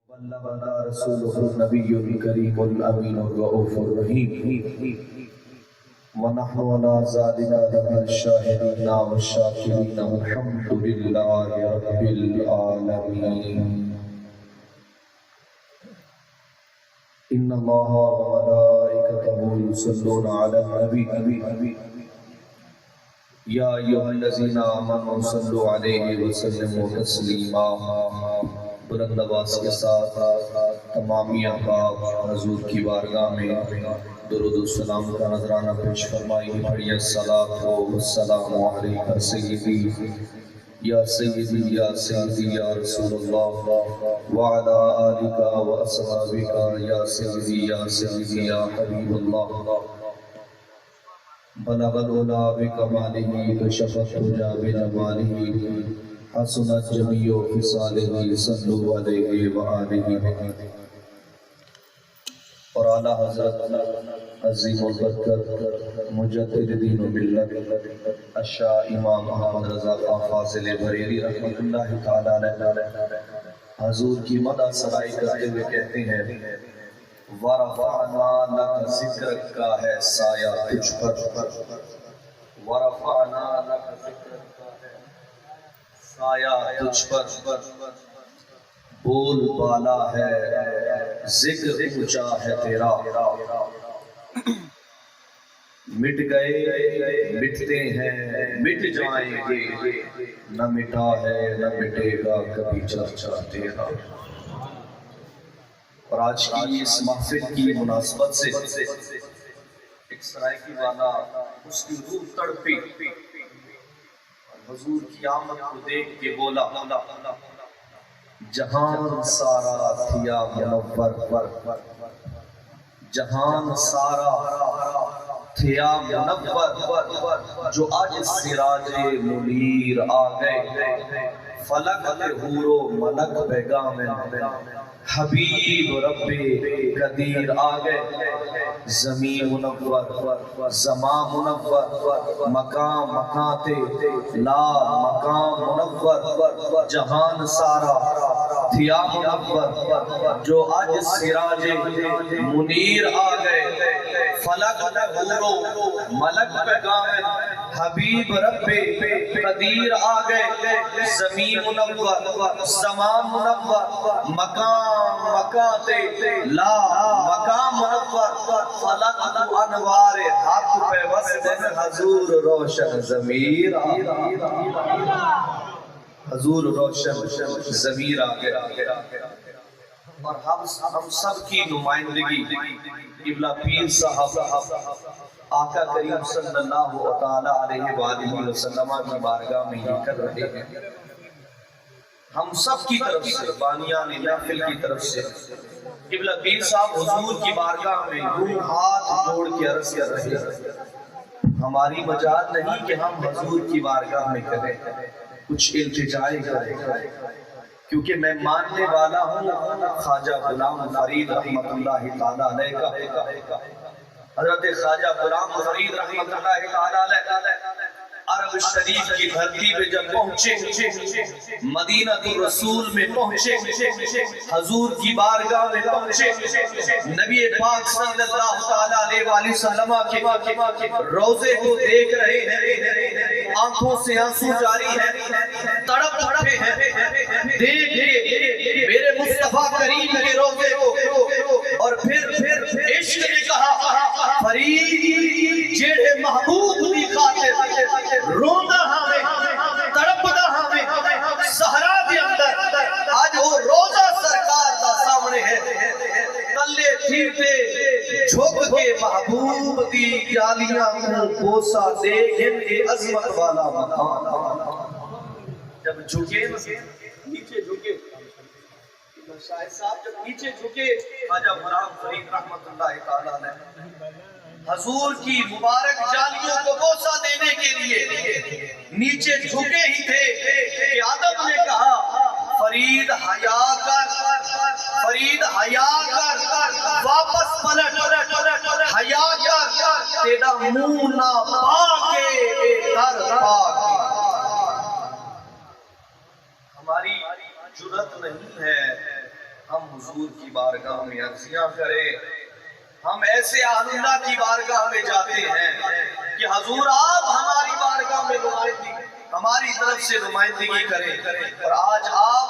بلغنا رسوله النبي الكريم الأمين الرؤوف الرحيم ونحن على ذلك من الشاهدين والشاكرين والحمد لله رب العالمين. إن الله وملائكته يصلون على النبي يا أيها الذين آمنوا صلوا عليه وسلموا تسليما. بلند آواز کے ساتھ تمامی احباب حضور کی بارگاہ میں درود و سلام کا نذرانہ پیش فرمائیے. پڑھیے الصلاۃ والسلام علیک سیدی یا سیدی یا سیدی یا رسول اللہ وعلی آلک و اصحابک یا سیدی یا سیدی یا حبیب اللہ. بلغ العلا بکمالہ کشف الدجی بجمالہ حسنت جمیع خصالہ صلوا علیہ وآلہ. اور اعلیٰ حضرت عظیم البرکت مجدد دین و ملت الشاہ امام محمد رضا خان فاضل بریلوی رحمۃ اللہ تعالیٰ علیہ حضور کی مدح ثنائی کرتے ہوئے کہتے ہیں وَرَفَعْنَا لَكَ ذِكْرَكَ کا ہے سایہ تجھ پر. وَرَفَعْنَا لَكَ ذِكْرَكَ کا ہے سایہ تجھ پر. بول بالا ہے ذکر اونچا ہے تیرا. مٹ گئے مٹتے ہیں مٹ جائیں گے نہ مٹا ہے نہ مٹے گا کبھی چرچا تیرا. اور آج کی اس محفل کی مناسبت سے ایک سرائکی والا اس کی روح تڑپی حضور کی آمد کو دیکھ کے بولا جہان سارا تھیا منور. جہان سارا تھیا منور جو آج سراج منیر آ گئے. فلک حور و ملک پیغام حبیب رب قدیر آ گئے. زمین منور زمان منور مقام مکانتے لا مقام منور. جہان سارا تھیا منور جو آج سراج منیر آ گئے. فلک حور و ملک پیغام حبیب رب قدیر آ گئے. زمین منور زمان منور مقام مکانتے لا مقام منور. فلک انوار حق پہ وسط حضور روشن ضمیر آ گئے. حضور روشن ضمیر آ گئے. اور ہم سب کی نمائندگی قبلہ پیر صاحب آقا کریم صلی اللہ تعالیٰ علیہ وآلہ وسلم کی بارگاہ میں یہ کر رہے ہیں. ہم سب کی طرف سے بانیان محفل کی طرف سے قبلہ پیر صاحب حضور کی بارگاہ میں دو ہاتھ جوڑ کے عرض کر رہے ہیں. ہماری مجال نہیں کہ ہم حضور کی بارگاہ میں کریں کچھ التجائے کریں کیونکہ میں ماننے والا ہوں خواجہ غلام فرید رحمت اللہ تعالیٰ علیہ کا. حضرت خواجہ غلام فرید رحمت اللہ تعالیٰ علیہ عرب شریف کی دھرتی پہ جب پہنچے مدینہ الرسول میں پہنچے حضور کی بارگاہ میں پہنچے نبی پاک صلی اللہ علیہ وآلہ وسلم کے روضے کو دیکھ رہے ہیں. آنکھوں سے آنسو جاری ہے تڑپ اٹھے ہیں دیکھ کے میرے مصطفیٰ کریم کے روضے کو. اور پھر عشق نے کہا فرید جیڑے محبوب دی خاطر رونا ہمیں تڑپنا ہمیں سہرا دے اندر آج وہ روزہ سرکار دا سامنے ہے. تلے تھیرتے جھک کے محبوب دی جالیاں کو بوسا دے گھن عظمت والا مقام. جب جھکے نیچے جھکے شاہد صاحب جب نیچے جھکے خواجہ غلام فرید رحمت اللہ تعالیٰ علیہ حضور کی مبارک جالیوں کو بوسہ دینے کے لیے نیچے جھکے ہی تھے کہ آدم نے کہا فرید حیا کر فرید حیا کر واپس پلٹ حیا کر تیرا منہ نہ پاکے در پاکے. ہماری جرت نہیں ہے ہم حضور کی بارگاہ میں عرضیاں کریں، ہم ایسے اہل اللہ کی بارگاہ میں جاتے ہیں کہ حضور آپ ہماری بارگاہ میں نمائندگی، ہماری طرف سے نمائندگی کریں، اور آج آپ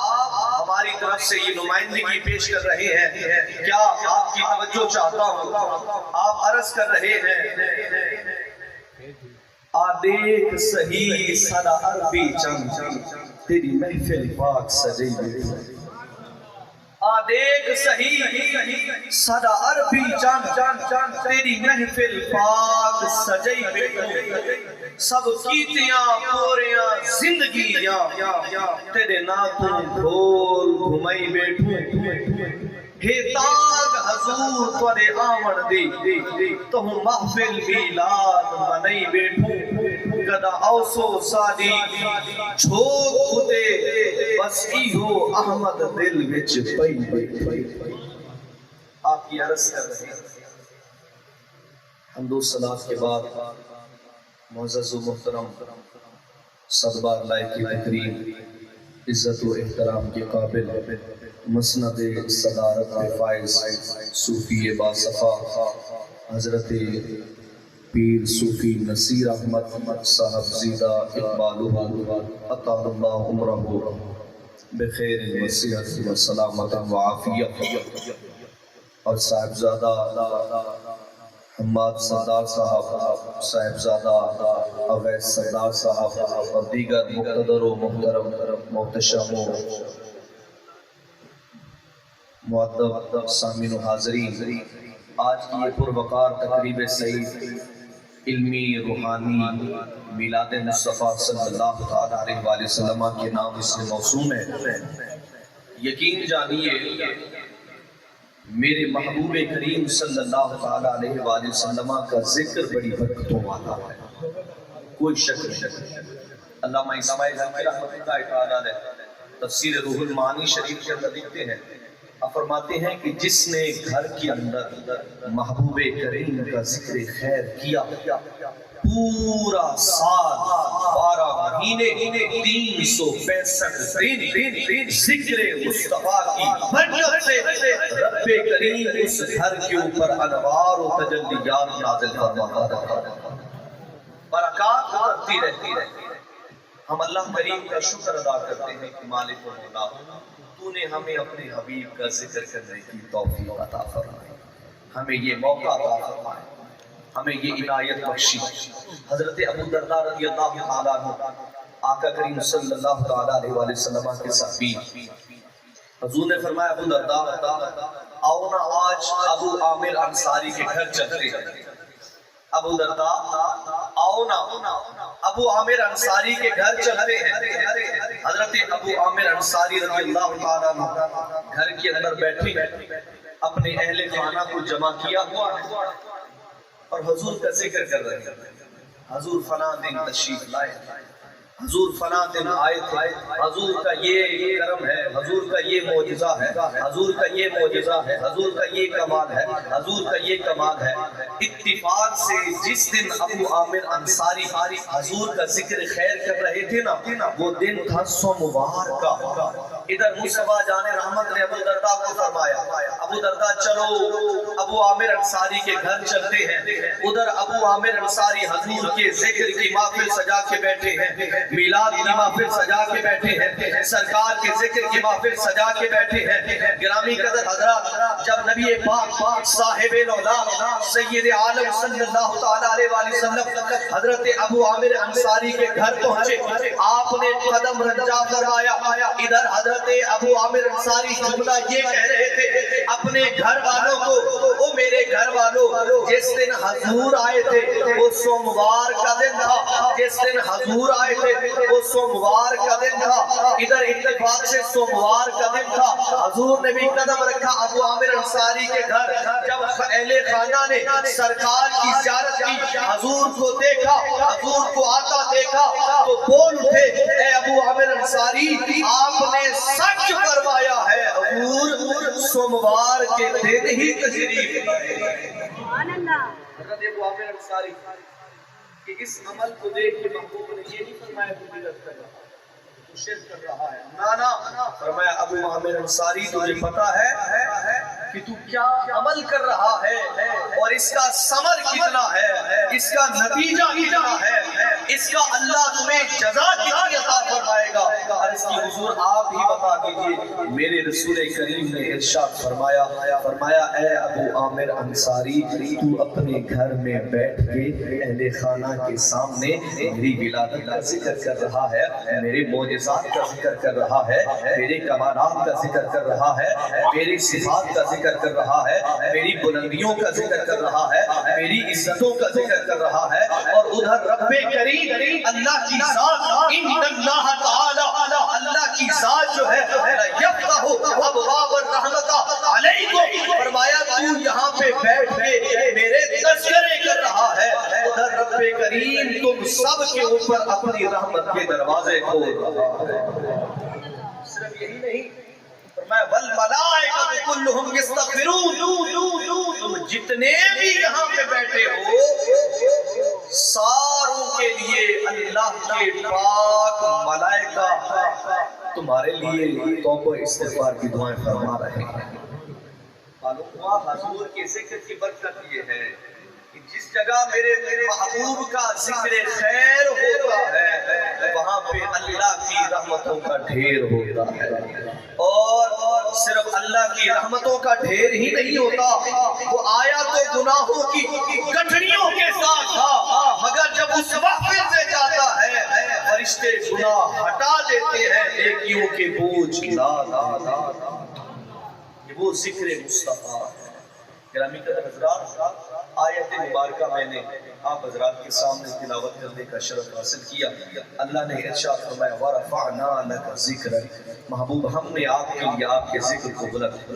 ہماری طرف سے یہ نمائندگی پیش کر رہے ہیں۔ کیا آپ کی توجہ چاہتا ہوں، آپ عرض کر رہے ہیں دیکھ صحیح صدا عربی چند تیری محفل پاک سجی بیٹھی، دیکھ صحیح صدا عربی چند تیری محفل پاک سجی بیٹھی، سب کیتیاں پوریاں زندگیاں تیرے ناتوں ڈھول گھمائی بیٹھوں، ہے تاگ حضور تورے آمن دی تو محفل میلاد منائی بیٹھوں، گدا اوسو سادی چھوک کھتے بس ایہو احمد دل وچ پئی بیٹھی۔ آپ کی عرض کر رہے ہیں حمد و صلاۃ کے بعد معزز و محترم صدبار لائق تقریم، عزت و احترام کے قابل، مسند صدارت فائز صوفی باصفا حضرت پیر صوفی نصیر احمد صاحب زیدہ اقبالہ اطال اللہ عمرہ بخیر وصحت و سلامت و عافیت، اور صاحبزادہ حماد سردار صاحب، صاحبزادہ اویس سردار صاحب اور دیگر مقتدر و محترم محتشم و معدب سامعین و حاضرین، آج کی یہ پروقار تقریب سعید علمی روحانی میلاد مصطفیٰ صلی اللہ علیہ وآلہ وسلم کے نام اس سے موسوم ہے۔ یقین جانیے میرے محبوب کریم صلی اللہ علیہ وآلہ وسلم کا ذکر بڑی برکتوں والا ہے، کوئی شک نہیں۔ علامہ اسماعیل حقی رحمۃ اللہ تعالیٰ علیہ تفسیر روح المعانی شریف کے اندر لکھتے ہیں، فرماتے ہیں کہ جس نے گھر کے اندر محبوب کریم کا ذکر خیر کیا، پورا سال 12 مہینے 365 دن ذکر مصطفیٰ کی برکت سے رب کریم اس گھر کے اوپر انوار و تجلیات نازل فرماتا رہتا ہے، برکات اترتی رہتی ہے۔ ہم اللہ کریم کا شکر ادا کرتے ہیں کہ مالک و مولا تو نے ہمیں اپنے حبیب کا ذکر کرنے کی توفیق عطا فرمائی، ہمیں یہ موقع عطا فرمائے، ہمیں یہ عنایت بخشی۔ حضرت ابو درداء رضی اللہ تعالیٰ عنہ آقا کریم صلی اللہ علیہ وآلہ وسلم کے صحابی، حضور نے فرمایا ابو درداء آؤ نا آج ابو عامر انصاری کے گھر چلتے ہیں۔ ابو درداء آؤ نا ابو عامر انصاری کے گھر چلتے ہیں۔ حضرت ابو عامر انصاری رضی اللہ تعالیٰ عنہ گھر کے اندر بیٹھے اپنے اہل خانہ کو جمع کیا ہوا اور حضور کا ذکر کر رہے ہیں۔ حضور فلاں دن تشریف لائے، حضور فلاں دن آئے تھے، حضور کا یہ کرم ہے، حضور کا یہ معجزہ ہے، حضور کا یہ معجزہ ہے، حضور کا یہ کمال ہے، حضور کا یہ کمال ہے۔ اتفاق سے جس دن ابو عامر انصاری حضور کا ذکر خیر کر رہے تھے نا، وہ دن تھا سوموار کا۔ ادھر مصطفیٰ جان رحمت نے ابو درداء کو فرمایا ابو درداء چلو ابو عامر انصاری کے گھر چلتے ہیں۔ ادھر ابو عامر انصاری حضور کے ذکر کی محفل سجا کے بیٹھے ہیں، میلاد کی محفل سجا کے بیٹھے ہیں، سرکار کے ذکر کی محفل سجا کے بیٹھے ہیں۔ گرامی قدر حضرات، جب نبی پاک صاحب العلا سید عالم صلی اللہ علیہ وآلہ وسلم حضرت ابو عامر انصاری کے گھر پہنچے، آپ نے قدم رنجا فرمایا۔ ادھر حضرت ابو عامر انصاری جملہ یہ کہہ رہے تھے اپنے گھر والوں کو، او میرے گھر والوں، جس دن حضور آئے تھے وہ سوموار کا دن تھا، جس دن حضور آئے تھے وہ سوموار کا دن تھا۔ ادھر اتفاق سے سوموار کا دن تھا، حضور نے بھی قدم رکھا ابو عامر انصاری کے گھر۔ جب اہل خانہ نے سرکار کی زیارت کی، حضور کو دیکھا، حضور کو آتا دیکھا تو بول اٹھے اے ابو عامر انصاری، آپ نے سچ فرمایا ہے، حضور سوموار کے دن ہی تشریف لائے۔ حضرت ابو عامر انصاری کہ اس عمل کو دیکھ کے محبوب نے یہ نہیں فرمایا فضیلت کرنا، تو شرک کر رہا ہے. نانا فرمایا ابو عامر انصاری تجھے پتا ہے کہ تو کیا عمل کر رہا ہے اور اس کا ثمر کتنا ہے, اس کا نتیجہ کتنا ہے, اس کا اللہ تمہیں جزا کتنی عطا فرمائے گا. اور اس کی حضور آپ ہی بتا دیجئے. میرے رسول کریم نے ارشاد فرمایا اے ابو عامر انصاری تو اپنے گھر میں بیٹھ کے اہل خانہ کے سامنے میری ولادت کا ذکر کر رہا ہے, میرے معجزات کا ذکر کر رہا ہے, میرے کمالات کا ذکر کر رہا ہے, میری صفات کا ذکر کر رہا ہے, میری بلندیوں کا ذکر کر رہا ہے, میری عزتوں کا ذکر کر رہا ہے. اور ادھر رب کریم اللہ کی ذات ان اللہ تعالی اللہ کی ذات جو ہے یفتح ابواب الرحمت علیکم, فرمایا تو یہاں پہ بیٹھ کے میرے تذکرے کر رہا ہے, ادھر رب کریم تم سب کے اوپر اپنی رحمت کے دروازے کھول رہا ہے. صرف یہی نہیں, فرمایا والملائکۃ کلھم یستغفرون, تم جتنے بھی یہاں پہ بیٹھے ہو ساروں کے لیے اللہ کے پاک ملائکہ تمہارے لیے توبہ استغفار کی دعائیں فرما رہے ہیں. معلوم ہوا حضور کے ذکر کی برکت یہ ہے کہ جس جگہ میرے محبوب کا ذکر خیر ہوتا ہے وہاں پہ اللہ کی رحمتوں کا ڈھیر ہوتا ہے. اور صرف اللہ کی رحمتوں کا ڈھیر ہی نہیں ہوتا, وہ آیا تو گناہوں کی گٹھڑیوں کے ساتھ تھا, مگر جب اس محفل سے جاتا ہے فرشتے گناہ ہٹا دیتے ہیں, نیکیوں کے بوجھ لا لا لا. یہ وہ ذکر مصطفیٰ ہے. گرامی قدر حضرات, آیت مبارکہ میں نے آپ حضرات کے سامنے تلاوت کرنے کا شرف حاصل کیا. اللہ نے ارشاد فرمایا وَرَفَعْنَا لَكَ ذِكْرًا, محبوب ہم نے آپ کے لیے آپ کے ذکر کو بلند,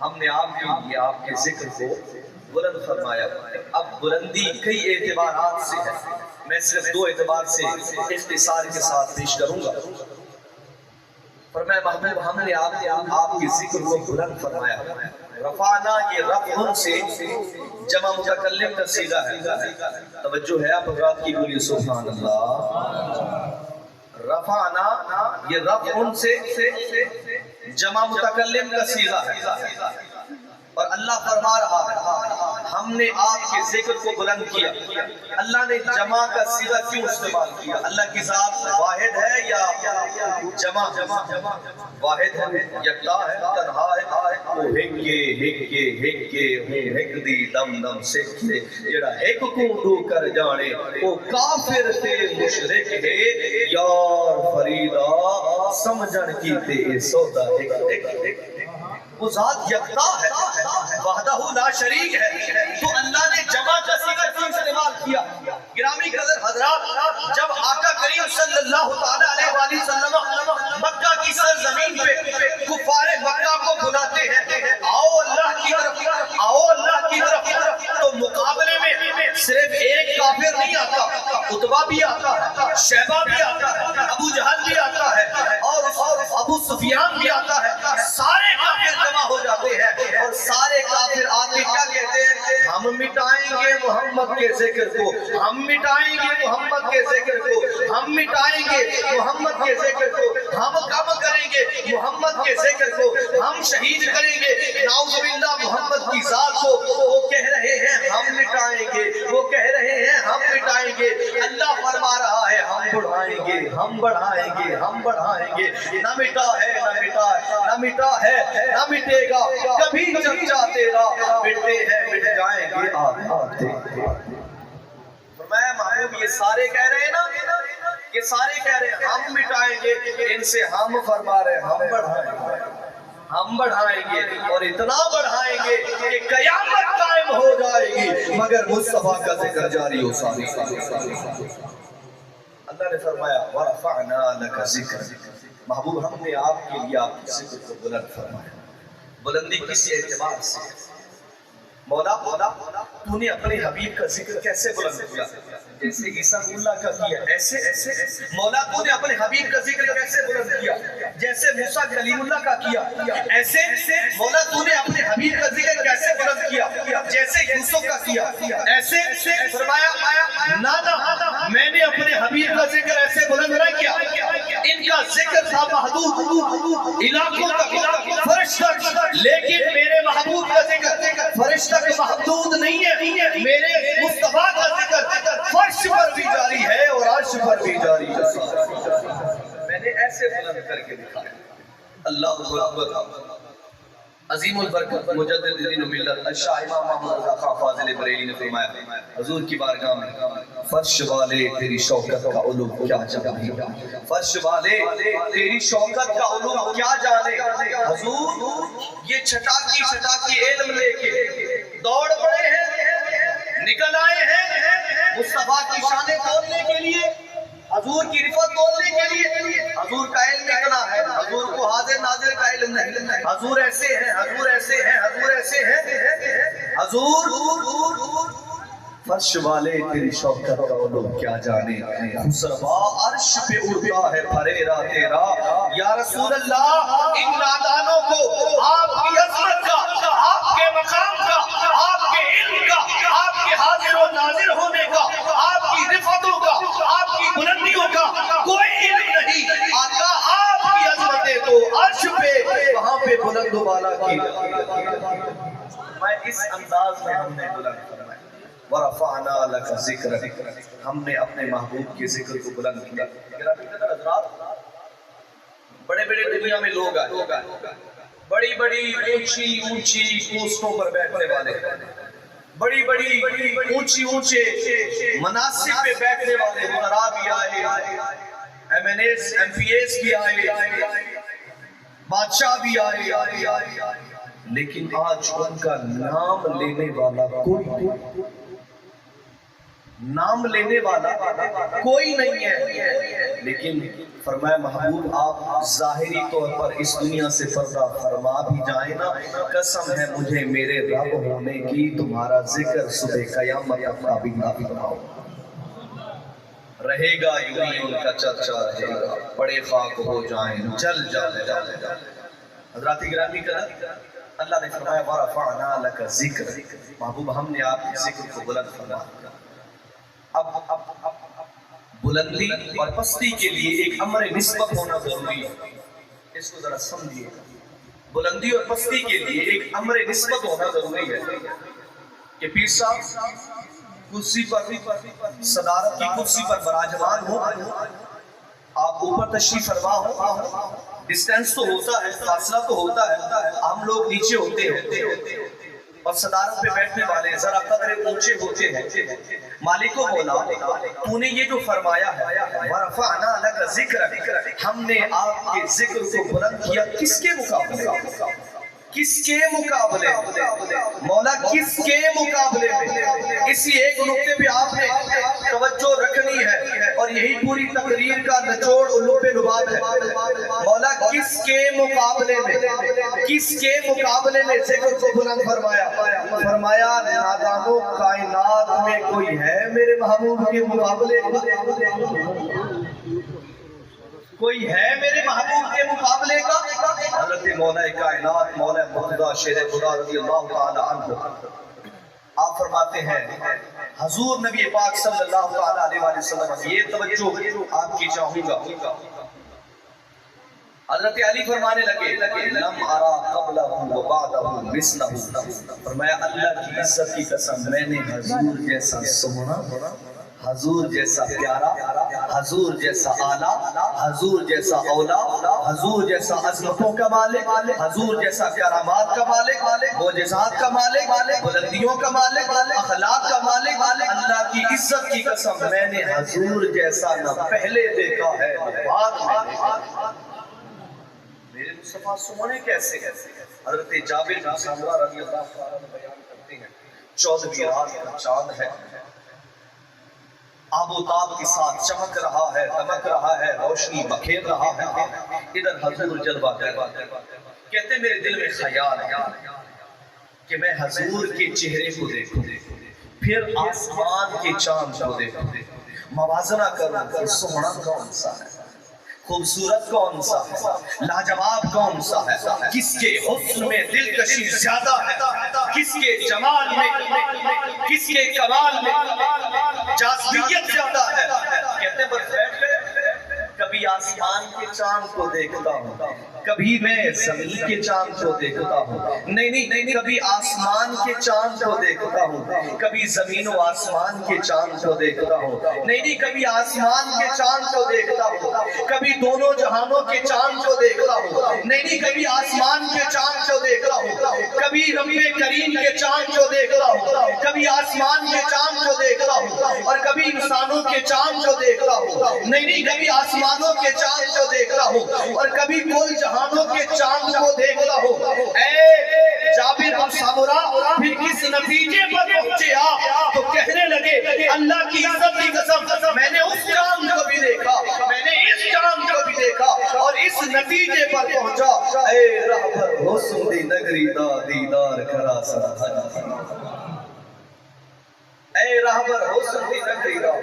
ہم نے آپ کے لیے آپ کے ذکر کو بلند فرمایا. اب بلندی کئی اعتبارات سے ہے, میں صرف دو اعتبار سے اختصار کے ساتھ پیش کروں گا. فرمایا محبوب ہم نے آپ کے ذکر کو بلند فرمایا. رفعنا یہ رفع سے جمع متکلم کا صیغہ ہے, توجہ ہے آپ حضرات کی, بولیے سبحان اللہ. رفعنا یہ رفع سے جمع متکلم کا صیغہ ہے, اور اللہ فرما رہا ہے ہم نے آپ کے ذکر کو بلند کیا. اللہ نے جمع کا صیغہ کیوں استعمال کیا؟ اللہ کی ذات واحد ہے یا جمع؟ واحد ہے, یکتا ہے, تنہا ہے. وہ ہکے ہک دی دم دم سکھے, جڑا ایک کو دو کر جانے وہ کافر تے مشرک ہے. یار فریدا سمجھن کیتے سودا ایک, وہ ذات یکتا ہے, وحدہ لا شریک ہے. تو اللہ نے جمع کا صیغہ کیوں استعمال کیا؟ گرامی قدر حضرات, جب آقا کریم صلی اللہ تعالی علیہ وآلہ وسلم مکہ کی سرزمین پہ کفار مکہ کو بلاتے ہیں آؤ اللہ کی طرف, آؤ اللہ کی طرف, تو مقابلے میں صرف ایک کافر نہیں آتا, عتبہ بھی آتا ہے, شیبہ بھی آتا ہے, ابو جہل بھی آتا ہے, اور ابو سفیان بھی آتا ہے. سارے کافر جمع ہو جاتے ہیں اور سارے کافر آتے کیا کہتے ہیں؟ ہم مٹائیں گے محمد کے ذکر کو, ہم مٹائیں گے محمد کے ذکر کو, ہم مٹائیں گے محمد کے ذکر کو, ہم کم کریں گے محمد کے ذکر کو, ہم شہید کریں گے نعوذ باللہ محمد کی ذات کو. وہ کہہ رہے ہیں ہم مٹائیں گے, وہ کہہ رہے ہیں ہم مٹائیں گے. اللہ فرما رہا ہے ہم بڑھائیں گے, ہم بڑھائیں گے, ہم بڑھائیں گے. نہ مٹا ہے نہ مٹا ہے, نہ مٹا ہے نہ مٹے گا کبھی چرچا تیرا, مٹتے ہیں مٹ جائیں گے آتے. فرمایا محبوب یہ سارے کہہ رہے ہیں نا, یہ سارے کہہ رہے ہیں ہم مٹائیں گے, ان سے ہم فرما رہے ہیں ہم بڑھائیں گے, ہم بڑھائیں گے, اور اتنا بڑھائیں گے کہ قیامت قائم ہو جائے گی مگر مصطفیٰ کا ذکر جاری ہو. اللہ نے فرمایا وَرَفَعْنَا لَكَ ذِكْرًا, محبوب ہم نے آپ کے لیے آپ کے ذکر کو بلند فرمایا. بلندی کسی اعتبار سے, مولا تو نے اپنے حبیب کا ذکر کیسے بلند کیا؟ جیسے عیسیٰ اللہ کا کیا ایسے. مولا تو نے اپنے حبیب کا ذکر کیسے بلند کیا؟ جیسے موسیٰ کلیم اللہ کا کیا ایسے. مولا تو نے اپنے حبیب کا ذکر کیسے بلند کیا؟ جیسے یوسف کا کیا ایسے. فرمایا نہ میں نے اپنے حبیب کا ذکر ایسے بلند نہ کیا, ان کا ذکر تھا محدود علاقوں تک، فرش تک، لیکن میرے محبوب کا ذکر فرش تک محدود نہیں ہے. میرے مصطفیٰ کا ذکر فرش پر بھی جاری ہے اور عرش پر بھی جاری ہے. میں نے ایسے بلند کر کے دکھایا. اللہ اکبر. عظیم البرکت مجدد دین و ملت شاہ امام محمد رضا خان فاضل بریلی نے فرمایا حضور کی بارگاہ میں فرش والے تیری شوکت کا علوم کیا جانے، فرش والے تیری شوکت کا علوم کیا جانے. حضور یہ چھٹاکی علم لے کے دوڑ پڑے ہیں، نکل آئے ہیں مصطفیٰ کی شانیں تولنے کے لیے، حضور کی رفت تولنے کے لیے. حضور کا علم اتنا ہے، حضور کو حاضر ناظر کا علم نہیں. حضور ایسے ہیں، حضور ایسے ہیں، حضور ایسے ہیں. حضور فرش والے تیری شوکت کا علوم کیا جانے، خسروا عرش پہ اڑتا ہے پھریرا تیرا. یا رسول اللہ ان نادانوں کو آپ کی عظمت کا، آپ کے مقام کا، آپ کے علم کا، آپ کے حاضر و ناظر ہونے کا، آپ کی رفتوں کا، آپ کی بلندیوں کا کوئی علم نہیں. آقا آپ کی عظمتیں تو عرش پہ وہاں پہ بلند و بالا کی. میں اس انداز میں ہم نے بلند فرمایا وَرَفَعْنَا لَكَ ذِكْرَكَ، ہم نے اپنے محبوب کے ذکر کو بلند کیا. بڑے بڑے دنیا میں لوگ آئے، بڑی بڑی اونچی پوسٹوں پر بیٹھنے والے، بڑی بڑی اونچے مناصب پہ بیٹھنے والے وزراء بھی آئے، M N S M P S بھی آئے، بادشاہ بھی آئے، لیکن آج ان کا نام لینے والا کوئی نہیں ہے. لیکن فرمایا محبوب آپ ظاہری طور پر اس دنیا سے پردہ فرما بھی جائیں نا، قسم ہے مجھے میرے رب ہونے کی تمہارا ذکر صبح قیامت تک بھی نہ فرماؤ. رہے گا یوں ہی ان کا چرچا رہے گا، پڑے خاک ہو جائیں جل جل. حضرات گرامی کا اللہ نے فرمایا وَرَفَعْنَا لَكَ ذِكْرَ، محبوب ہم نے آپ کے ذکر کو بلند فرمایا. اب بلندی اور پستی کے لیے ایک امر نسبت ہونا ضروری ہے. اس کو ذرا سمجھیے. بلندی اور پستی کے لیے ایک امر نسبت ہونا ضروری ہے کہ پیر صاحب کرسی پر، صدارت کی کرسی پر براجمان ہو، آپ اوپر تشریف فرما ہو. ڈسٹینس تو ہوتا ہے، فاصلہ تو ہوتا ہے، ہم لوگ نیچے ہوتے ہیں اور صدارت پہ بیٹھنے والے ذرا قدر اونچے ہوتے ہیں. مالک کو بولا تو نے یہ جو فرمایا ہے وَرَفَعْنَا لَكَ ذِكْرَكَ، ہم نے آپ کے ذکر کو بلند کیا. کس کے مقابلے؟ کس کے مقابلے؟ مولا کس کے مقابلے میں؟ اسی ایک نقطے پہ آپ نے توجہ رکھنی ہے اور یہی پوری تقریر کا نچوڑ و لب لباب ہے. مولا کس کے مقابلے میں، کس کے مقابلے میں ذکر کو بلند فرمایا؟ فرمایا نادانو کائنات میں کوئی ہے میرے محبوب کے مقابلے؟ کوئی ہے میرے محبوب کے مقابلے کا؟ حضرت مولا کائنات مولا مرتضیٰ شیر خدا رضی اللہ تعالی عنہ آپ فرماتے ہیں حضور نبی پاک صلی اللہ تعالی علیہ وسلم، یہ توجہ آپ کی چاہوں گا. حضرت علی فرمانے لگے لم ارا قبلہ و بعدہ مثلہ، فرمایا اللہ کی عزت کی قسم میں نے حضور جیسا سونا، حضور جیسا پیارا، حضور جیسا اعلیٰ، حضور جیسا اولا، حضور جیسا عظمتوں کا مالک، حضور جیسا کرامات کا مالک، معجزات کا مالک، بلندیوں کا مالک، اخلاق کا مالک، اللہ کی عزت کی قسم میں نے حضور جیسا نہ پہلے دیکھا ہے نہ بعد میں. میرے مصطفیٰ سونے کیسے؟ حضرت جابر بن سمرہ رضی اللہ عنہ بیان کرتے ہیں 14ویں رات کا چاند ہے، آب و تاب کے ساتھ چمک رہا ہے، دمک رہا ہے، روشنی بکھیر رہا ہے. ادھر حضور جلوہ کہتے ہیں میرے دل میں خیال ہے کہ میں حضور کے چہرے کو دیکھوں، پھر آسمان کے چاند کو دیکھوں، موازنہ کروں کہ سونا کون سا ہے، خوبصورت کون سا ہے، لاجواب کون سا ہے، کس کے حسن میں دلکشی زیادہ ہے، کس کے جمال میں، کس کے کمال میں جاذبیت زیادہ ہے. کہتے ہیں بس بیٹھ گئے، کبھی کبھی آسمان کے چاند کو دیکھتا ہوں، کبھی میں زمین کے چاند کو دیکھتا ہوں، نہیں کبھی آسمان کے چاند کو دیکھتا ہوں، کبھی زمین و آسمان کے چاند کو دیکھتا ہوں، نہیں کبھی آسمان کے چاند کو دیکھتا ہوں، کبھی دونوں جہانوں کے چاند کو دیکھتا ہوں، نہیں کبھی آسمان کے چاند کو دیکھتا ہوں، کبھی رب کریم کے چاند کو دیکھتا ہوں، کبھی آسمان کے چاند کو دیکھتا ہوں، اور کبھی انسانوں کے چاند کو دیکھتا ہوں، نہیں کبھی آسمانوں کے چاند کو دیکھتا ہوں، اور کبھی کل جہانوں کے چاند کو دیکھتا ہوں۔ اے جابر بن سمرہ پھر کس نتیجے پر پہنچے آپ؟ تو کہنے لگے اللہ کی عزت کی قسم، میں نے اس چاند کو بھی دیکھا، میں نے اس چاند کو بھی دیکھا، اور اس نتیجے پر پہنچا اے رہبر حسن دی نگری دا دیدار کرا سر، اے رہبر حسن دی نگری دا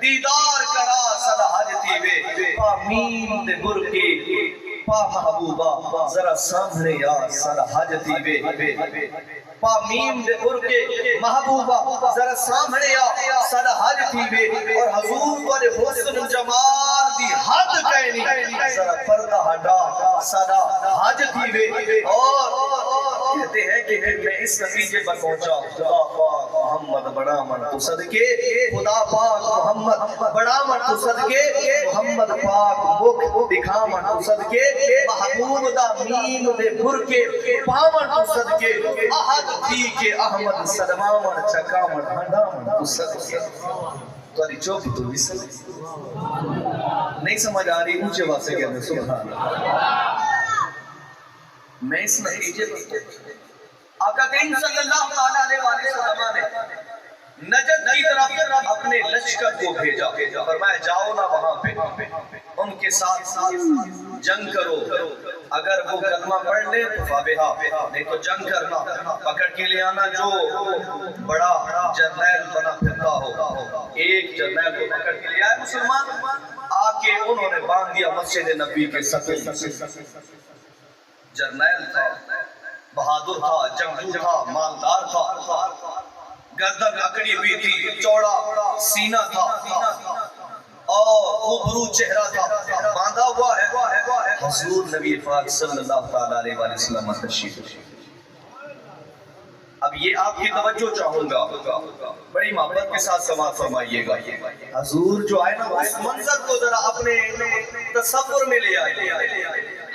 دیدار کرا سر حجتی وے، پا مین دے برکے پا محبوبہ ذرا سامنے یا سر حجتی وے، پا میم دے برکے محبوبہ ذرا سامنے یا سر حجتی وے، اور حضور پر حسن جمال دی حد کہنی ذرا پردہ ہٹا سر حجتی وے، اور کہتے ہیں کہ پھر میں اس نتیجے پر پہنچا خدا پاک محمد بڑا من تو صدقے، خدا پاک محمد بڑا من تو صدقے، محمد پاک مکھ دکھا من تو صدقے، محبوب دا مین دے برکے پامن تو صدقے، احد تھی کہ احمد صدمہ من چکا من ہنڈا من تو صدقے۔ تاری چوکی تو بھی صدقے نہیں سمجھ آ رہی، اونچے واسے کہنے سبحان اللہ۔ میں اس نتیجے پر آقا کریم صلی اللہ علیہ وسلم نے نجد کی طرف اپنے لشکر کو بھیجا، فرمایا جاؤ نا وہاں پہ ان کے ساتھ جنگ کرو، اگر وہ کلمہ پڑھ لے تو فابہا، نہیں تو جنگ کرنا، پکڑ کے لے آنا جو بڑا جرنیل بنا پھرتا ہو۔ ایک جرنیل کو پکڑ کے لے آئے مسلمان، آکے انہوں نے باندھ دیا مسجد نبی کے ستون۔ جرنیل تھا، بہادر تھا، جنگجو تھا، مالدار تھا، گردن اکڑی ہوئی تھی، چوڑا سینہ تھا، اور خوبرو چہرہ تھا، باندھا ہوا ہے۔ حضور نبی پاک صلی اللہ علیہ وسلم تشریف۔ اب یہ آپ کی توجہ چاہوں گا، بڑی محبت کے ساتھ سماعت فرمائیے گا۔ حضور جو آئے نا اس منظر کو ذرا اپنے تصور میں لے آئے۔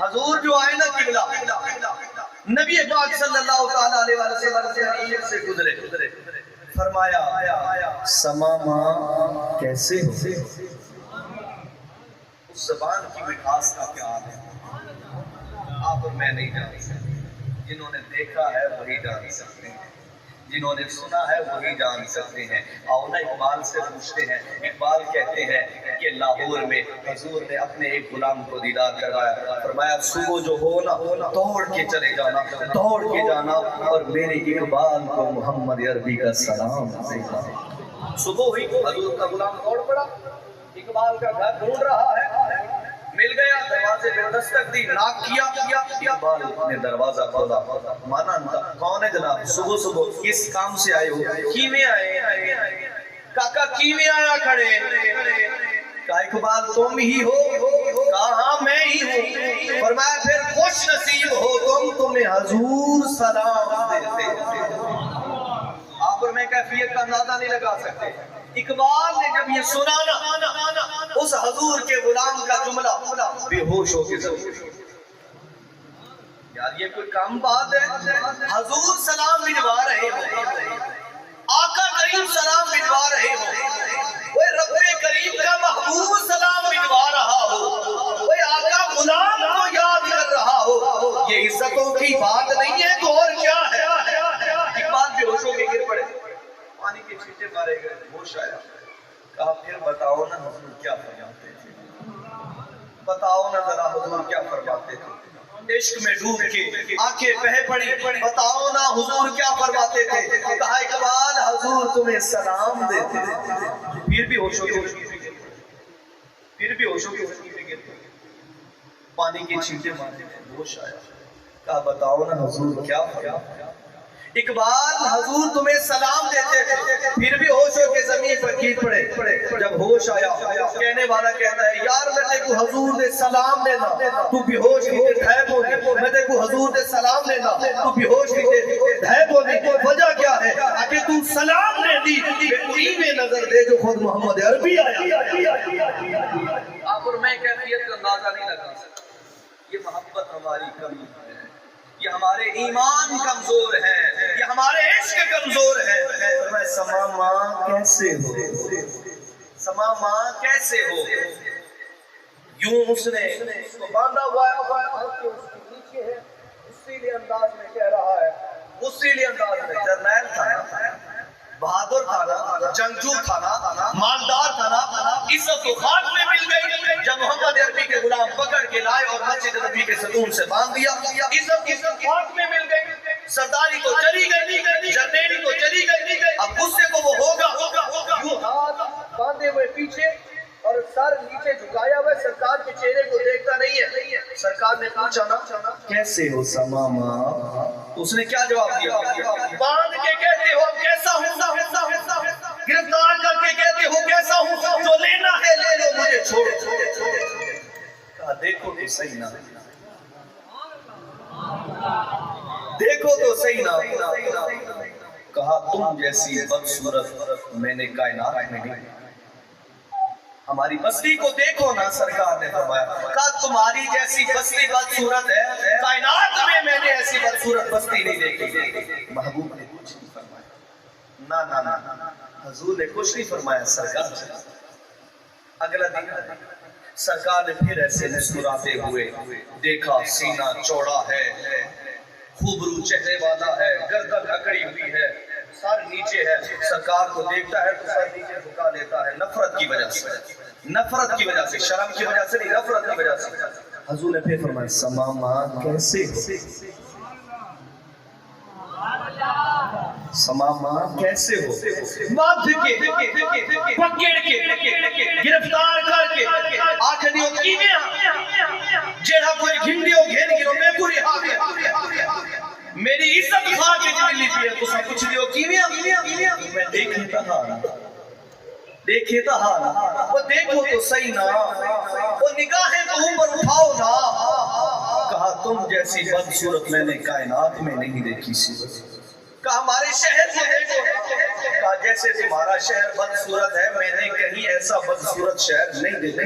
حضور جو آئے نا قبلہ نبی پاک صلی اللہ علیہ وسلم سے گزرے، فرمایا سماما کیسے ہو؟ اس زبان کی مٹھاس کا کیا حال ہے آپ اور میں نہیں جان سکتے، جنہوں نے دیکھا ہے وہی جان سکتے ہیں، جنہوں نے سنا ہے وہی جان سکتے ہیں۔ آؤ نا اقبال سے پوچھتے ہیں، اقبال کہتے ہیں کہ لاہور میں حضور نے اپنے ایک غلام کو دیدار کروایا، فرمایا صبح جو ہو نا دوڑ کے چلے جانا، دوڑ کے جانا، اور میرے اقبال کو محمد عربی کا سلام دینا۔ صبح ہوئی حضور کا غلام دوڑ پڑا، اقبال کا گھر ڈھونڈ رہا ہے، مل گیا، دروازے پہ دستک دی، ناک کیا، اقبال نے دروازہ کھولا، مانا کون ہے جناب؟ صبح صبح کس کام سے آئے ہو؟ کی میں آئے؟ کاکا کی میں آیا کھڑے؟ کہا اقبال تم ہی ہو؟ کہا ہاں میں ہی ہوں۔ فرمایا پھر خوش نصیب ہو تمہیں حضور سلام دیتے۔ آپ اور میں کیفیت کا اندازہ نہیں لگا سکتے۔ اقبال نے جب یہ سنا نا اس حضور کے غلام کا جملہ، بے ہوش ہو کے ضرور، یار یہ کوئی کام بات ہے؟ حضور سلام بھجوا رہے ہو، آقا کریم سلام بھجوا رہے ہو، وہ رب کریم کا محبوب سلام بھجوا رہا ہو، وہ آقا غلام کو یاد کر رہا ہو، یہ عزتوں کی بات نہیں ہے تو اور کیا ہے؟ اقبال بے ہوش ہو کے گر پڑے، پانی کے چھینٹے مارے گئے، ہوش آیا، کہا پھر بتاؤ نا حضور کیا فرماتے تھے، بتاؤ نا ذرا حضور کیا فرماتے تھے، عشق میں ڈوب کے آنکھیں بہہ پڑی، بتاؤ نا حضور کیا فرماتے تھے، کہا اقبال حضور تمہیں سلام دیتے تھے۔ پھر بھی ہوش ہو کے پانی کے چھینٹے مارے، ہوش آیا، کہا بتاؤ نا حضور کیا فرماتے تھے، اقبال حضور تمہیں سلام دیتے تھے پھر بھی ہوش ہو کے زمین پر گر پڑے. جب ہوش آیا کہنے والا کہتا ہے یار میں دیکھو حضور نے سلام دینا تو بے ہوش ہی غائب ہو گئی. میں دیکھو حضور نے سلام دینا تو بے ہوش ہی غائب ہو گئی. وجہ کیا ہے کہ تو سلام نے دی میں نظر دے جو خود محمد عربی آیا. آپ اور میں کیفیت کا اندازہ نہیں لگا سکتا. یہ محبت ہماری کمی ہے, یہ ہمارے ایمان کمزور ہے, یہ ہمارے عشق کمزور ہے. میں سما ماں کیسے ہو, سما ماں کیسے ہو. یوں اس نے اس کو باندھا ہوا ہے نیچے ہے, اسی لیے انداز میں کہہ رہا ہے, اسی لیے انداز میں. جرنیل تھا نا, بہادر تھا نا, جنگجو تھا نا, مالدار تھا نا, عزت و خاک میں مل گئی جب محمد عربی کے غلام پکڑ کے لائے اور مسجد نبی کے ستون سے باندھ دیا. عزت خاک میں مل گئی, سرداری تو چلی گئی, جرنیلی تو چلی گئی. اب غصے کو وہ ہوگا یوں ہاتھ باندھے ہوئے پیچھے اور سر نیچے جھکایا ہوا, سرکار کے چہرے کو دیکھتا نہیں ہے. سرکار نے پوچھا نا کیسے ہو سما ماں, اس نے کیا جواب دیا؟ باندھ کے کہتے ہو کیسا ہوں, گرفتار کر کے کہتے ہو کیسا ہوں, جو لینا ہے لے لو مجھے چھوڑ. کہا دیکھو تو صحیح نہ, دیکھو تو صحیح نہ. کہا تم جیسی بدصورت میں نے کائنات میں نہیں. ہماری بستی کو دیکھو نا, سرکار نے فرمایا. کہا تمہاری جیسی بستی بدصورت ہے, کائنات میں نے ایسی بدصورت بستی نہیں دیکھی. محبوب نے کچھ نہیں فرمایا, نہ حضور نے کچھ نہیں فرمایا. سرکار اگلا دن سرکار نے پھر ایسے مسکراتے ہوئے دیکھا سینہ چوڑا ہے, خوبرو چہرے والا ہے, گردن اکڑی ہوئی ہے, سر نیچے ہے. سرکار کو دیکھتا ہے تو سر نیچے جھکا لیتا ہے, نفرت کی وجہ سے, نفرت کی وجہ سے, شرم کی وجہ سے نہیں, نفرت کی وجہ سے. حضور نے پھر فرمایا سما ماں کیسے ہو, سما ماں کیسے ہو. باندھ کے پکڑ کے گرفتار کر کے آکھدیو کیویں جیڑا کوئی گھنڈیو گھن گرو میں پوری ہاتھ میری عزت خواہ کے جملی پی ہے. تسا کچھ دیو کیویں میں دیکھتا ہاں وہ دیکھو تو صحیح نہ, وہ نگاہیں تو اوپر اٹھاؤ نا. کہا تم جیسی بدصورت میں نے کائنات میں نہیں دیکھی سی. کہا ہمارے شہر کو دیکھو. کہا جیسے تمہارا شہر بدصورت ہے میں نے کہیں ایسا بدصورت شہر نہیں دیکھا.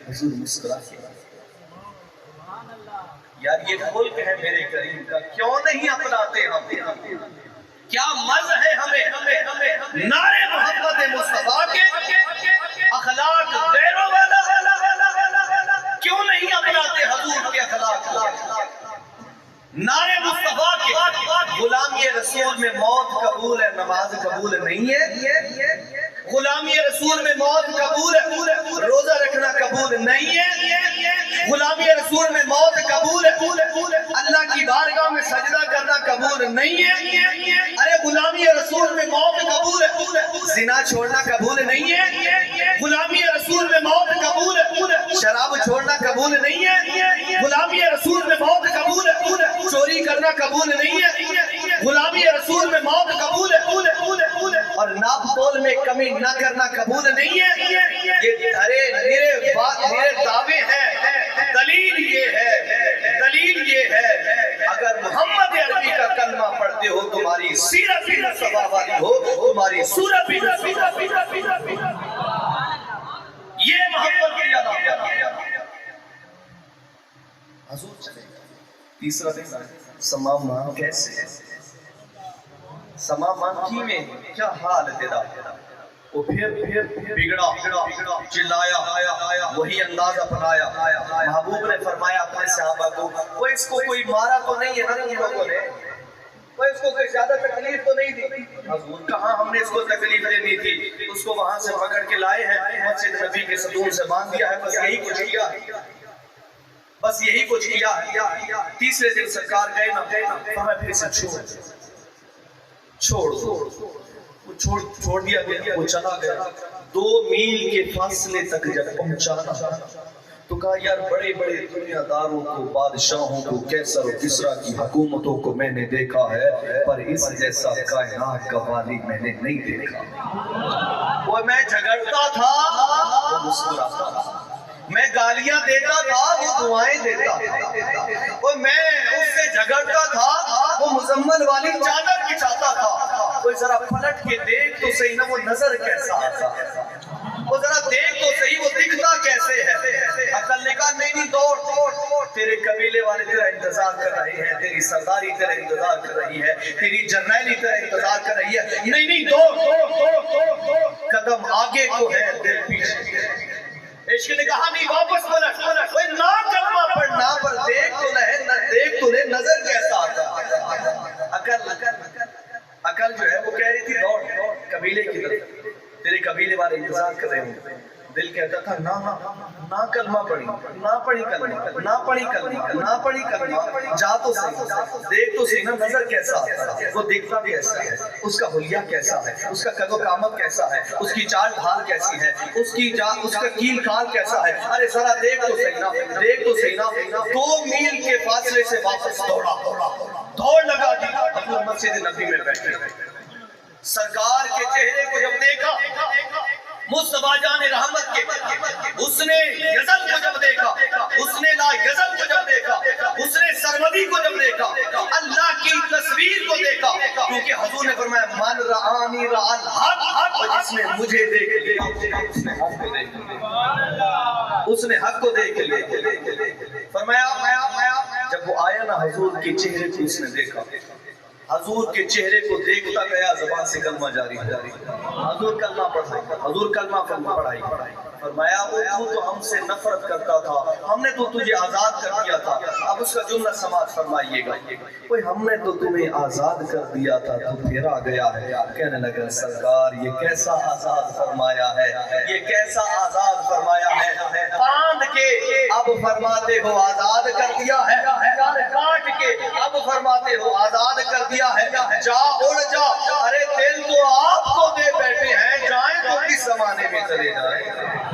حضور مسکرا کے یار یہ ملک ہے میرے کریم کا, کیوں نہیں اپناتے ہم, کیا مز ہے ہمیں نعرے محبت مصطفیٰ کے, اخلاق غیروں والا کیوں نہیں اپناتے حضور کے اخلاق. نعرے مصطفیٰ کے غلامی رسول میں موت قبول ہے, نماز قبول نہیں ہے. غلامی رسول میں موت قبول ہے, روزہ رکھنا قبول نہیں ہے. غلامی رسول میں موت قبول ہے, اللہ کی بارگاہ میں سجدہ کرنا قبول نہیں ہے. ارے غلامی رسول میں موت قبول ہے, زنا چھوڑنا قبول نہیں ہے. غلامی رسول میں موت قبول ہے, شراب چھوڑنا قبول نہیں ہے. غلامی رسول میں موت قبول ہے, چوری کرنا قبول نہیں ہے. غلامی رسول میں موت قبول ہے, اور ناپ تول میں کمی نہ کرنا قبول نہیں ہے. یہ دھرے میرے دعوے ہیں. دلیل یہ ہے اگر محمد عربی کا کلمہ پڑھتے ہو تمہاری سیرت بھی مصطفیٰ والی ہو, تمہاری صورت بھی مصطفیٰ. یہ محبت کی علامت ہے. حضور چلے گا. تیسرا دن سما ماں کیسے, سما ماں کیویں, کیا حال تیرا. وہ پھر بگڑا, چلایا, وہی انداز اپنایا. محبوب نے فرمایا اپنے صحابہ کو وہ اس کو کوئی مارا تو نہیں ہے نا تم لوگوں نے, وہ اس کو کوئی زیادہ تکلیف تو نہیں دی. حضور کہاں ہم نے اس کو تکلیف دینی تھی, اس کو وہاں سے پکڑ کے لائے ہیں, مسجد نبی کے ستون سے باندھ دیا ہے, بس یہی کچھ کیا ہے, بس یہی کچھ کیا ہے. تیسرے دن سرکار گئے نا, فرمایا پھر اسے چھوڑ دیا گیا. وہ چلا گیا. 2 میل کے فاصلے تک جب پہنچا تو کہا یار بڑے بڑے دنیا داروں کو، بادشاہوں کو، کیسر و کسرا کی حکومتوں کو میں نے دیکھا ہے، پر اس جیسا کائنات کا والی میں نے نہیں دیکھا۔ وہ میں جھگڑتا تھا، وہ مسکراتا تھا، میں گالیاں دیتا تھا، وہ دعائیں دیتا تھا، وہ میں اس سے جھگڑتا تھا، وہ مزمل والی چادر بچھاتا تھا۔ کوئی ذرا پلٹ کے دیکھ تو صحیح نا وہ نظر کیسا آتا ہے، وہ ذرا دیکھ تو صحیح وہ دکھتا کیسے ہے۔ عقل نے کہا نہیں نہیں دوڑ، تیرے قبیلے والے تیرا انتظار کر رہے ہیں، تیری سرداری تیرا انتظار کر رہی ہے، تیری جرنیلی تیرا انتظار کر رہی ہے، نہیں نہیں دوڑ، قدم آگے کو ہے دل پیچھے۔ عشق نے کہا نہیں واپس پلٹ، اوے نہ کلمہ پڑھنا پر دیکھ تو دیکھ تو لے نظر کیسا آتا ہے۔ عقل جو ہے وہ کہہ رہی تھی دوڑ قبیلے کی طرف، تیرے قبیلے والے انتظار کر رہے ہوں۔ دل کہتا تھا نہ کلمہ پڑھی، نہ پڑھی کلمہ، نہ پڑھی کلمہ، نہ پڑھی کلمہ، جا تو صحیح، دیکھ تو صحیح نا نظر کیسا ہے، وہ دیکھتا بھی ایسا ہے، اس کا حلیہ کیسا ہے، اس کا قد و قامت کیسا ہے، اس کی چال ڈھال کیسی ہے، اس کا کیل کھال کیسا ہے، ارے ذرا دیکھ تو صحیح نا، دیکھ تو صحیح نا۔ 2 میل کے فاصلے سے واپس دوڑ لگا دی۔ حضور مسجد نبی میں بیٹھے، سرکار کے چہرے کو جب دیکھا، مصطفیٰ جان رحمت کے حسن یزل کو جب دیکھا، حسن لا یزل کو جب دیکھا، حسن سرمدی کو جب دیکھا، اللہ کی تصویر کو دیکھا، کیونکہ حضور نے فرمایا من رآنی رآ الحق، اور جس نے مجھے دیکھ لیا اس نے حق کو دیکھ لیا، اس نے حق کو دیکھ لیا۔ فرمایا جب وہ آیا نا حضور کے چہرے کو اس نے دیکھا، حضور کے چہرے کو دیکھتا گیا، زبان سے کلمہ جاری حضور کلمہ پڑھائی، حضور کلمہ پڑھائی۔ فرمایا وہ تو ہم سے نفرت کرتا تھا، ہم نے تو تجھے آزاد کر دیا تھا، اب اس کا جملہ سماعت فرمائیے گا، کوئی ہم نے تو تمہیں آزاد کر دیا تھا تو پھر آ گیا ہے۔ کہنے لگا سرکار یہ کیسا آزاد فرمایا ہے، یہ کیسا آزاد فرمایا ہے، باندھ کے اب فرماتے ہو آزاد کر دیا ہے، کاٹ کے اب فرماتے ہو آزاد کر دیا ہے، جا اڑ جا، ارے دل تو آپ کو دے بیٹھے ہیں، جائیں تو کس زمانے میں چلے جائیں۔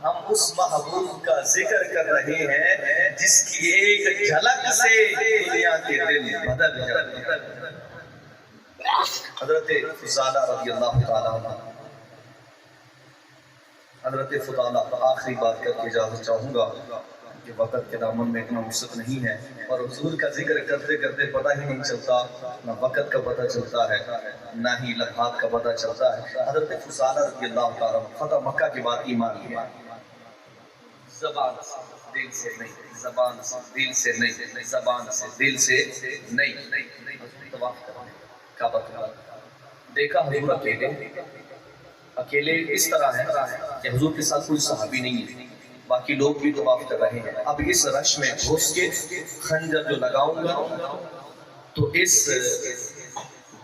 ہم اس محبوب کا ذکر کر رہے ہیں جس کی ایک جھلک سے دنیا کے دل بدل جاتے ہیں۔ حضرت فضالہ رضی اللہ تعالیٰ عنہ، حضرت فضالہ آخری بات کر کے اجازت چاہوں گا کہ وقت کے دامن میں اتنا وسعت نہیں ہے، اور حضور کا ذکر کرتے کرتے پتہ ہی نہیں چلتا، نہ وقت کا پتہ چلتا ہے نہ ہی لمحات کا پتہ چلتا ہے۔ حضرت فضالہ رضی اللہ تعالیٰ فتح مکہ کے بعد ایمان لیا، زبان سے دل سے نہیں، زبان سے دل سے نہیں، زبان سے دل سے نہیں، طواف کرنے کعبہ کا دیکھا حضور اکیلے اس طرح ہے کہ حضور کے ساتھ کوئی صحابی نہیں ہے، باقی لوگ بھی طواف کر رہے ہیں۔ اب اس رش میں گھس کے خنجر جو لگاؤں گا تو اس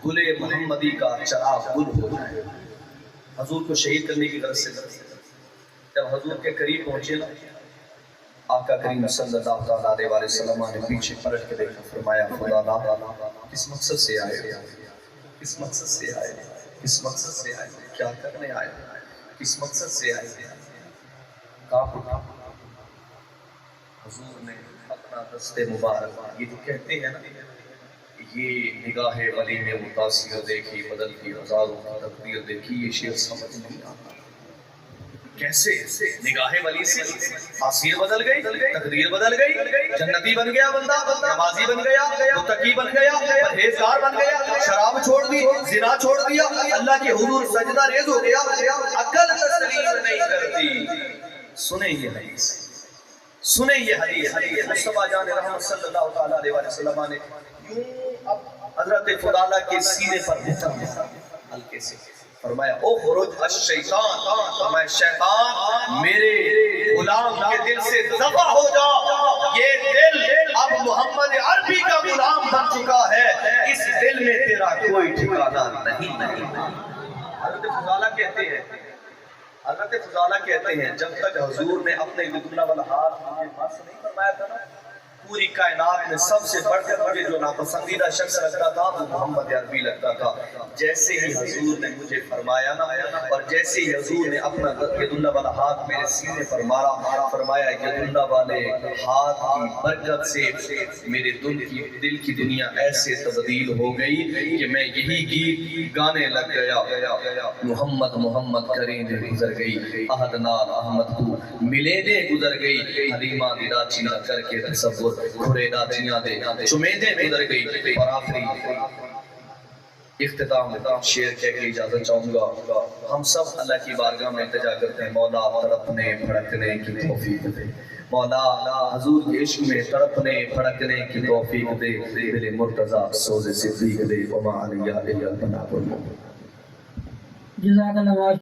گل محمدی کا چراغ گل ہو جائے، حضور کو شہید کرنے کی غرض سے۔ جب حضور کے قریب پہنچے نا، آقا کریم صلی اللہ علیہ وسلم نے پیچھے پلٹ کے دیکھا، فرمایا خدا کس مقصد سے آئے، کس مقصد سے آئے، کس مقصد سے آئے، کیا کرنے آئے، کس مقصد سے آئے۔ کاپ اٹھا، حضور نے اپنا دست مبارک، یہ جو کہتے ہیں نا، یہ نگاہ ولی میں متاثر دیکھی، بدل کی ہزاروں کی تقدیر دیکھی، یہ شعر سمجھ نہیں آتا کیسے نگاہ ولی سے تاثیر بدل گئی، تقدیر بدل گئی، جنتی بن گیا بندہ، نمازی بن گیا، متقی بن گیا، پرہیزگار بن گیا، شراب چھوڑ دی، زنا چھوڑ دیا، اللہ کے حضور سجدہ ریز ہو گیا۔ عقل تسلیم نہیں کرتی۔ سنیں یہ حدیث، سنیں یہ حدیث، مصطفیٰ جان رحمت صلی اللہ علیہ وسلم نے یوں حضرت فضالہ کے سینے پر ہلکے سے فرمایا او خروج الشیطان، فرمایا شیطان میرے غلام کے دل سے دفع ہو جا، یہ دل اب محمد عربی کا غلام بن چکا ہے، اس دل میں تیرا کوئی ٹھکانہ نہیں۔ حضرت فضالہ کہتے ہیں، حضرت فضالہ کہتے ہیں جب تک حضور نے اپنے لدنہ والا ہاتھ مجھے بس نہیں فرمایا تھا نا، پوری کائنات میں سب سے بڑھ کر مجھے جو ناپسندیدہ شخص لگتا تھا وہ محمد عربی لگتا تھا. جیسے ہی حضور نے مجھے فرمایا نا، اور جیسے ہی حضور نے اپنا ید اللہ والا ہاتھ میرے سینے پر مارا، فرمایا ید اللہ والے ہاتھ کی برکت سے میرے دل کی دنیا ایسے تبدیل ہو گئی کہ میں یہی گیت گانے لگ گیا. محمد محمد کریں دے گزر گئی، احد نال احمد کو ملے دے گزر گئی، حلیمہ دی راچیاں کر کے تصور کھڑے راچیاں دے چمے دے گزر گئی. اور آخری اختتام شعر کہہ کے اجازت چاہوں گا. ہم سب اللہ کی بارگاہ میں التجا کرتے ہیں، مولا تڑپنے پھڑکنے کی توفیق دے، مولا حضور کے عشق میں تڑپنے پھڑکنے کی توفیق دے، دل مرتضیٰ سوز صدیق دے، وما علیہ الا البلاغ المبین. جزاک اللہ.